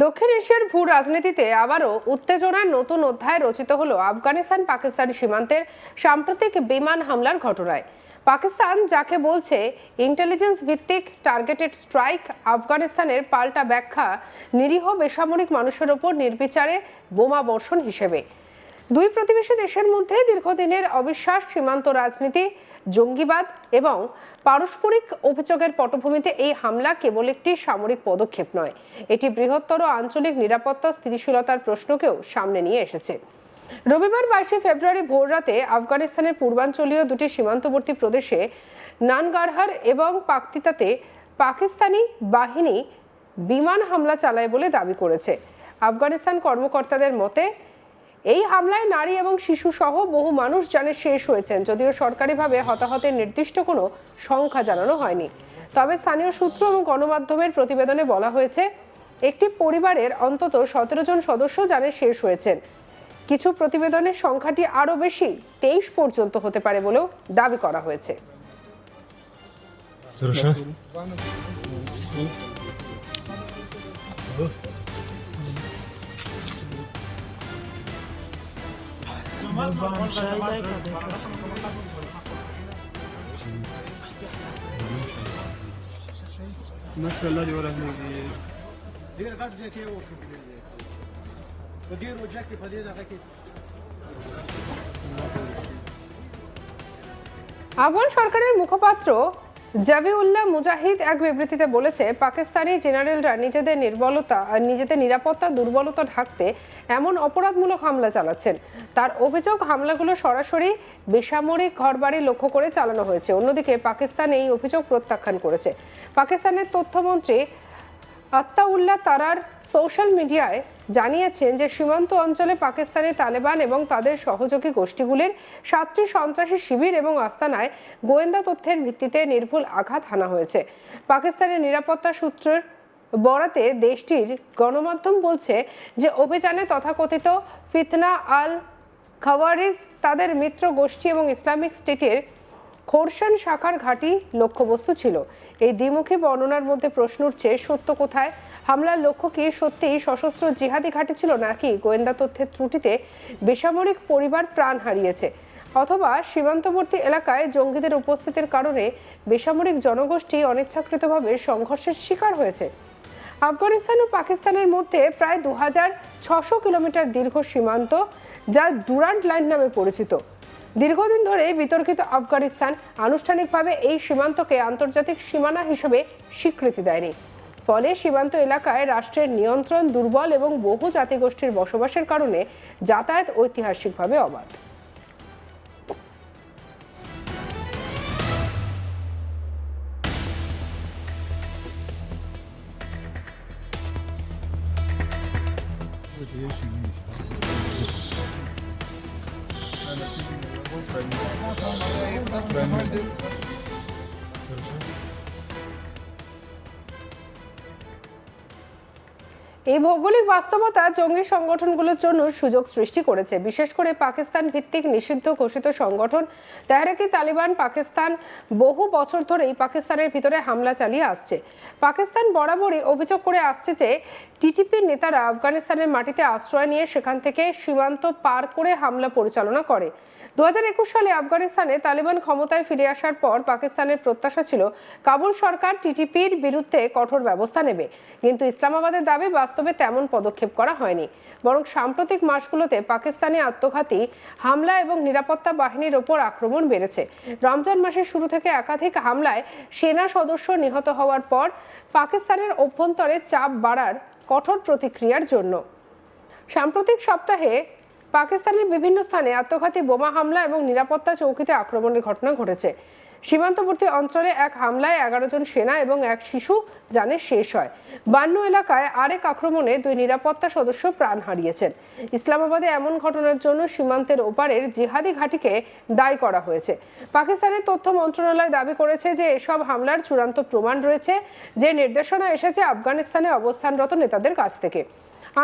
দক্ষিণ এশিয়ার ভূ রাজনীতিতে আবারও উত্তেজনার নতুন অধ্যায় রচিত হলো আফগানিস্তান পাকিস্তান সীমান্তের সাম্প্রতিক বিমান হামলার ঘটনায়। পাকিস্তান যাকে বলছে ইন্টেলিজেন্স ভিত্তিক টার্গেটেড স্ট্রাইক, আফগানিস্তানের পাল্টা ব্যাখ্যা নিরীহ বেসামরিক মানুষের ওপর নির্বিচারে বোমা বর্ষণ হিসেবে। দুই প্রতিবেশী দেশের মধ্যে দীর্ঘদিনের অবিশ্বাস, সীমান্ত রাজনীতি, জঙ্গিবাদ এবং পারস্পরিক অভিযোগের পটভূমিতে এই হামলা কেবল একটি সামরিক পদক্ষেপ নয়, এটি বৃহত্তর আঞ্চলিক নিরাপত্তা স্থিতিশীলতার প্রশ্নকেও সামনে নিয়ে এসেছে। রবিবার 22 ফেব্রুয়ারি ভোররাতে আফগানিস্তানের পূর্বাঞ্চলীয় দুটি সীমান্তবর্তী প্রদেশে নানগারহার এবং পাকতিতাতে পাকিস্তানি বাহিনী বিমান হামলা চালায় বলে দাবি করেছে। আফগানিস্তান কর্মকর্তাদের মতে এই হামলায় নারী এবং শিশু সহ বহু মানুষ জানে শেষ হয়েছেন, যদিও সরকারিভাবে হতাহতের নির্দিষ্ট কোনো সংখ্যা জানানো হয়নি। তবে স্থানীয় সূত্র এবং গণমাধ্যমের প্রতিবেদনে বলা হয়েছে একটি পরিবারের অন্তত 17 জন সদস্য জানে শেষ হয়েছেন। কিছু প্রতিবেদনের সংখ্যাটি আরও বেশি, 23 পর্যন্ত হতে পারে বলেও দাবি করা হয়েছে। माशाल्लाह जो रखने की دير غد زيتي وشو كده بدير وجهك فديده غكي আফগান সরকারের মুখপাত্র জাবিউল্লাহ মুজাহিদ এক বিবৃতিতে বলেছে, পাকিস্তানি জেনারেলরা নিজেদের নিরাপত্তা দুর্বলতা ঢাকতে এমন অপরাধমূলক হামলা চালাচ্ছেন। তার অভিযোগ, হামলাগুলো সরাসরি বেসামরিক ঘরবাড়ি লক্ষ্য করে চালানো হয়েছে। অন্যদিকে পাকিস্তান এই অভিযোগ প্রত্যাখ্যান করেছে। পাকিস্তানের তথ্যমন্ত্রী আত্তাউল্লাহ তারার সোশ্যাল মিডিয়ায় জানিয়েছেন যে সীমান্ত অঞ্চলে পাকিস্তানি তালেবান এবং তাদের সহযোগী গোষ্ঠীগুলির 7টি সন্ত্রাসী শিবির এবং আস্তানায় গোয়েন্দা তথ্যের ভিত্তিতে নির্ভুল আঘাত হানা হয়েছে। পাকিস্তানের নিরাপত্তা সূত্রের বরাতে দেশটির গণমাধ্যম বলছে যে অভিযানে তথাকথিত ফিতনা আল খাওয়ারিজ, তাদের মিত্র গোষ্ঠী এবং ইসলামিক স্টেটের খোরশান শাখার ঘাঁটি লক্ষ্যবস্তু ছিল। এই দ্বিমুখী বর্ণনার মধ্যে প্রশ্ন উঠছে, সত্য কোথায়? হামলার লক্ষ্য কি সত্যিই সশস্ত্র জিহাদি ঘাঁটি ছিল, নাকি গোয়েন্দা তথ্যের ত্রুটিতে বেসামরিক পরিবার প্রাণ হারিয়েছে, অথবা সীমান্তবর্তী এলাকায় জঙ্গিদের উপস্থিতির কারণে বেসামরিক জনগোষ্ঠী অনিচ্ছাকৃতভাবে সংঘর্ষের শিকার হয়েছে? আফগানিস্তান ও পাকিস্তানের মধ্যে প্রায় 2600 কিলোমিটার দীর্ঘ সীমান্ত, যা ডুরান্ট লাইন নামে পরিচিত। দীর্ঘদিন ধরে বিতর্কিত আফগানিস্তান আনুষ্ঠানিকভাবে এই সীমান্তকে আন্তর্জাতিক সীমানা হিসেবে স্বীকৃতি দেয়নি। ফলে সীমান্ত এলাকায় রাষ্ট্রের নিয়ন্ত্রণ দুর্বল এবং বহু জাতিগোষ্ঠীর বসবাসের কারণে যাতায়াত ঐতিহাসিকভাবে অবাধ। এই ভৌগোলিক বাস্তবতা জঙ্গি সংগঠনগুলোর জন্য সুযোগ সৃষ্টি করেছে। বিশেষ করে পাকিস্তান ভিত্তিক নিষিদ্ধ ঘোষিত সংগঠন তেহরিকে তালিবান পাকিস্তান বহু বছর ধরেই পাকিস্তানের ভিতরে হামলা চালিয়ে আসছে। পাকিস্তান বরাবরই অভিযোগ করে আসছে যে টিটিপির নেতারা আফগানিস্তানের মাটিতে আশ্রয় নিয়ে সেখান থেকে সীমান্ত পার করে হামলা পরিচালনা করে। 2021 সালে আফগানিস্তানে তালিবান ক্ষমতায় ফিরে আসার পর পাকিস্তানের প্রত্যাশা ছিল কাবুল সরকার টিটিপির বিরুদ্ধে কঠোর ব্যবস্থা নেবে, কিন্তু ইসলামাবাদের দাবি বাস্তবে তেমন পদক্ষেপ করা হয়নি। বরং সাম্প্রতিক মাসগুলোতে পাকিস্তানি আত্মঘাতী হামলা এবং নিরাপত্তা বাহিনীর ওপর আক্রমণ বেড়েছে। রমজান মাসের শুরু থেকে একাধিক হামলায় সেনা সদস্য নিহত হওয়ার পর পাকিস্তানের অভ্যন্তরে চাপ বাড়ার কঠোর প্রতিক্রিয়ার জন্য সাম্প্রতিক সপ্তাহে পাকিস্তানের বিভিন্ন স্থানে আত্মঘাতী বোমা হামলা এবং নিরাপত্তা চৌকিতে আক্রমণের ঘটনা ঘটেছে। সীমান্তবর্তী অঞ্চলে এক হামলায় 11 জন সেনা এবং এক শিশু জানে শেষ হয়। বান্নু এলাকায় আরেক আক্রমণে 2 নিরাপত্তা সদস্য প্রাণ হারিয়েছেন। ইসলামাবাদে এমন ঘটনার জন্য সীমান্তের ওপারের জিহাদি ঘাঁটিকে দায়ী করা হয়েছে। পাকিস্তানের তথ্য মন্ত্রণালয় দাবি করেছে যে এসব হামলার চূড়ান্ত প্রমাণ রয়েছে, যে নির্দেশনা এসেছে আফগানিস্তানে অবস্থানরত নেতাদের কাছ থেকে।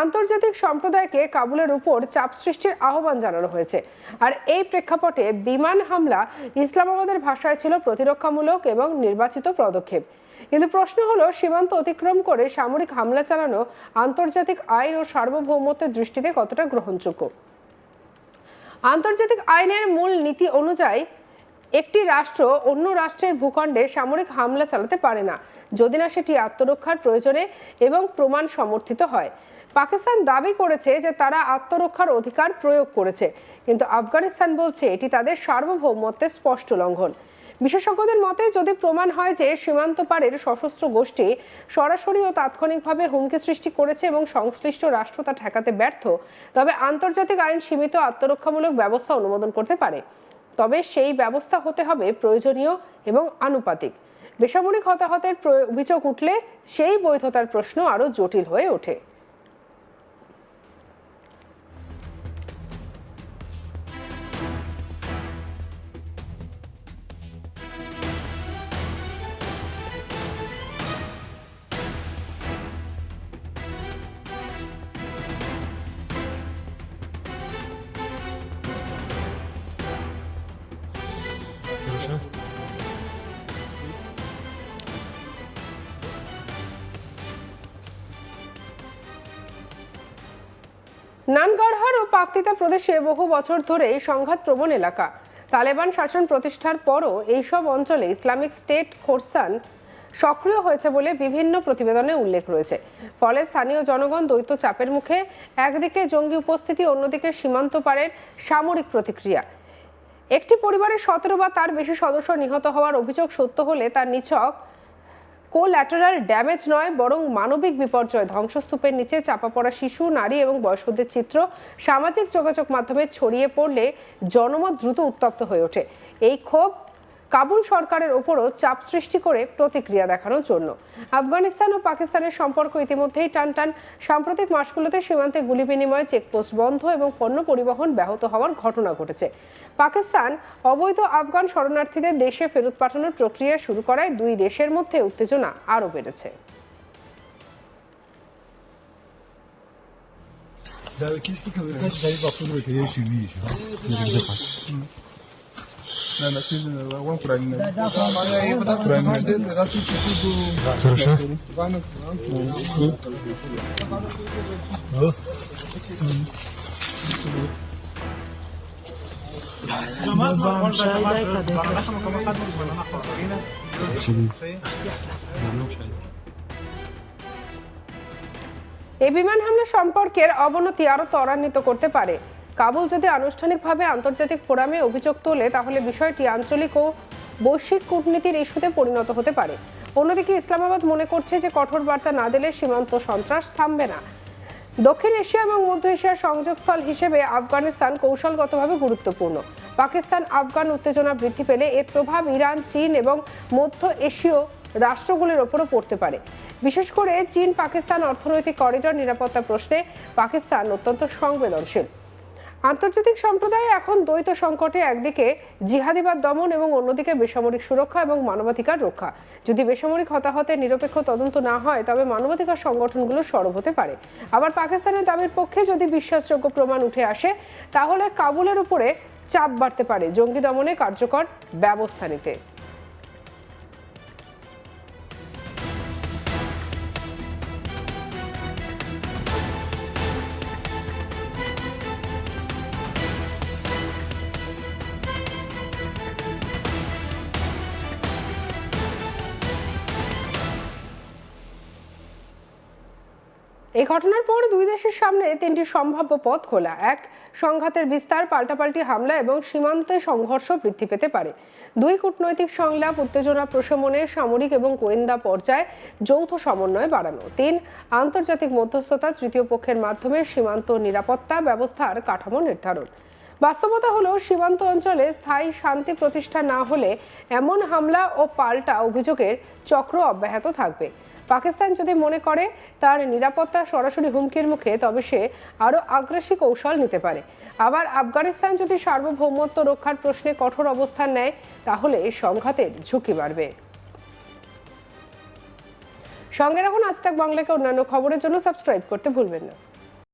আন্তর্জাতিক সম্প্রদায়কে কাবুলের উপর চাপ সৃষ্টির আহ্বান জানানো হয়েছে। আর এই প্রেক্ষাপটে বিমান হামলা ইসলামাবাদের ভাষায় ছিল প্রতিরক্ষামূলক এবং নির্বাচিত পদক্ষেপ। কিন্তু প্রশ্ন হলো, সীমান্ত অতিক্রম করে সামরিক হামলা চালানো আন্তর্জাতিক আইন ও সার্বভৌমত্বের দৃষ্টিতে কতটা গ্রহণযোগ্য। আন্তর্জাতিক আইনের মূল নীতি অনুযায়ী একটি রাষ্ট্র অন্য রাষ্ট্রের ভূখণ্ডে সামরিক হামলা চালাতে পারে না, যদি না সেটি আত্মরক্ষার প্রয়োজনে এবং প্রমাণ সমর্থিত হয়। পাকিস্তান দাবি করেছে যে তারা আত্মরক্ষার অধিকার প্রয়োগ করেছে, কিন্তু আফগানিস্তান বলছে এটি তাদের সার্বভৌমত্বের স্পষ্ট লঙ্ঘন। বিশেষজ্ঞদের মতে, যদি প্রমাণ হয় যে সীমান্ত পারের সশস্ত্র গোষ্ঠী সরাসরি ও তাৎক্ষণিকভাবে হুমকি সৃষ্টি করেছে এবং সংশ্লিষ্ট রাষ্ট্র তা ঠেকাতে ব্যর্থ, তবে আন্তর্জাতিক আইন সীমিত আত্মরক্ষামূলক ব্যবস্থা অনুমোদন করতে পারে। তবে সেই ব্যবস্থা হতে হবে প্রয়োজনীয় এবং আনুপাতিক। বেসামরিক হতাহতের অভিযোগ উঠলে সেই বৈধতার প্রশ্ন আরও জটিল হয়ে ওঠে। নানগারহার ও পাকতিতা প্রদেশে বহু বছর ধরে সংঘাতপ্রবণ এলাকা। তালেবান শাসন প্রতিষ্ঠার পরও এইসব অঞ্চলে ইসলামিক স্টেট খোরসান সক্রিয় হয়েছে বলে বিভিন্ন প্রতিবেদনে উল্লেখ রয়েছে। ফলে স্থানীয় জনগণ দ্বৈত চাপের মুখে, একদিকে জঙ্গি উপস্থিতি, অন্যদিকে সীমান্ত পারের সামরিক প্রতিক্রিয়া। একটি পরিবারের 17 বা তার বেশি সদস্য নিহত হওয়ার অভিযোগ সত্য হলে তার নিছক কোল্যাটারাল ড্যামেজ নয়, বরং মানবিক বিপর্যয়। ধ্বংসস্তূপের নিচে চাপা পড়া শিশু, নারী এবং বয়স্কদের চিত্র সামাজিক যোগাযোগ মাধ্যমে ছড়িয়ে পড়লে জনমত দ্রুত উত্তপ্ত হয়ে ওঠে। এই ক্ষোভ কাবুল সরকারের ওপরও চাপ সৃষ্টি করে প্রতিক্রিয়া দেখানোর জন্য। আফগানিস্তান ও পাকিস্তানের সম্পর্ক ইতিমধ্যেই টানটান। সাম্প্রতিক মাসগুলোতে সীমান্তে গুলি বিনিময়, চেকপোস্ট বন্ধ এবং পণ্য পরিবহন ব্যাহত হওয়ার ঘটনা ঘটেছে। পাকিস্তান অবৈধ আফগান শরণার্থীদের দেশে ফেরত পাঠানোর প্রক্রিয়া শুরু করায় দুই দেশের মধ্যে উত্তেজনা আরও বেড়েছে। এই বিমান হামলা সম্পর্কের অবনতি আরো ত্বরান্বিত করতে পারে। কাবুল যদি আনুষ্ঠানিকভাবে আন্তর্জাতিক ফোরামে অভিযোগ তোলে, তাহলে বিষয়টি আঞ্চলিক ও বৈশ্বিক কূটনীতির ইস্যুতে পরিণত হতে পারে। অন্যদিকে ইসলামাবাদ মনে করছে যে কঠোর বার্তা না দিলে সীমান্ত সন্ত্রাস থামবে না। দক্ষিণ এশিয়া এবং মধ্য এশিয়ার সংযোগস্থল হিসেবে আফগানিস্তান কৌশলগতভাবে গুরুত্বপূর্ণ। পাকিস্তান আফগান উত্তেজনা বৃদ্ধি পেলে এর প্রভাব ইরান, চীন এবং মধ্য এশীয় রাষ্ট্রগুলির ওপরও পড়তে পারে। বিশেষ করে চীন পাকিস্তান অর্থনৈতিক করিডর নিরাপত্তা প্রশ্নে পাকিস্তান অত্যন্ত সংবেদনশীল। আন্তর্জাতিক সম্প্রদায় এখন দ্বৈত সংকটে, একদিকে জিহাদিবাদ দমন এবং অন্যদিকে বেসামরিক সুরক্ষা এবং মানবাধিকার রক্ষা। যদি বেসামরিক হতাহতের নিরপেক্ষ তদন্ত না হয়, তবে মানবাধিকার সংগঠনগুলো সরব হতে পারে। আবার পাকিস্তানের দাবির পক্ষে যদি বিশ্বাসযোগ্য প্রমাণ উঠে আসে, তাহলে কাবুলের উপরে চাপ বাড়তে পারে জঙ্গি দমনে কার্যকর ব্যবস্থা নিতে। এই ঘটনার পর দুই দেশের সামনে তিনটি সম্ভাব্য পথ খোলা। এক, সংঘাতের বিস্তার, পাল্টাপাল্টি হামলা এবং সীমান্তে সংঘর্ষ বৃদ্ধি পেতে পারে। দুই, কূটনৈতিক সংলাপ, উত্তেজনা প্রশমনে সামরিক এবং গোয়েন্দা পর্যায়ে যৌথ সমন্বয় বাড়ানো। তিন, আন্তর্জাতিক মধ্যস্থতা, তৃতীয় পক্ষের মাধ্যমে সীমান্ত নিরাপত্তা ব্যবস্থার কাঠামো নির্ধারণ। বাস্তবতা হলো, সীমান্ত অঞ্চলে স্থায়ী শান্তি প্রতিষ্ঠা না হলে এমন হামলা ও পাল্টা অভিযোগের চক্র অব্যাহত থাকবে। পাকিস্তান যদি মনে করে তার নিরাপত্তা সরাসরি হুমকির মুখে, তবে সে আরও আগ্রাসী কৌশল নিতে পারে। আবার আফগানিস্তান যদি সার্বভৌমত্ব রক্ষার প্রশ্নে কঠোর অবস্থান নেয়, তাহলে সংঘাতের ঝুঁকি বাড়বে। সঙ্গে রাখুন আজ তাক বাংলাকে। অন্যান্য খবরের জন্য সাবস্ক্রাইব করতে ভুলবেন না।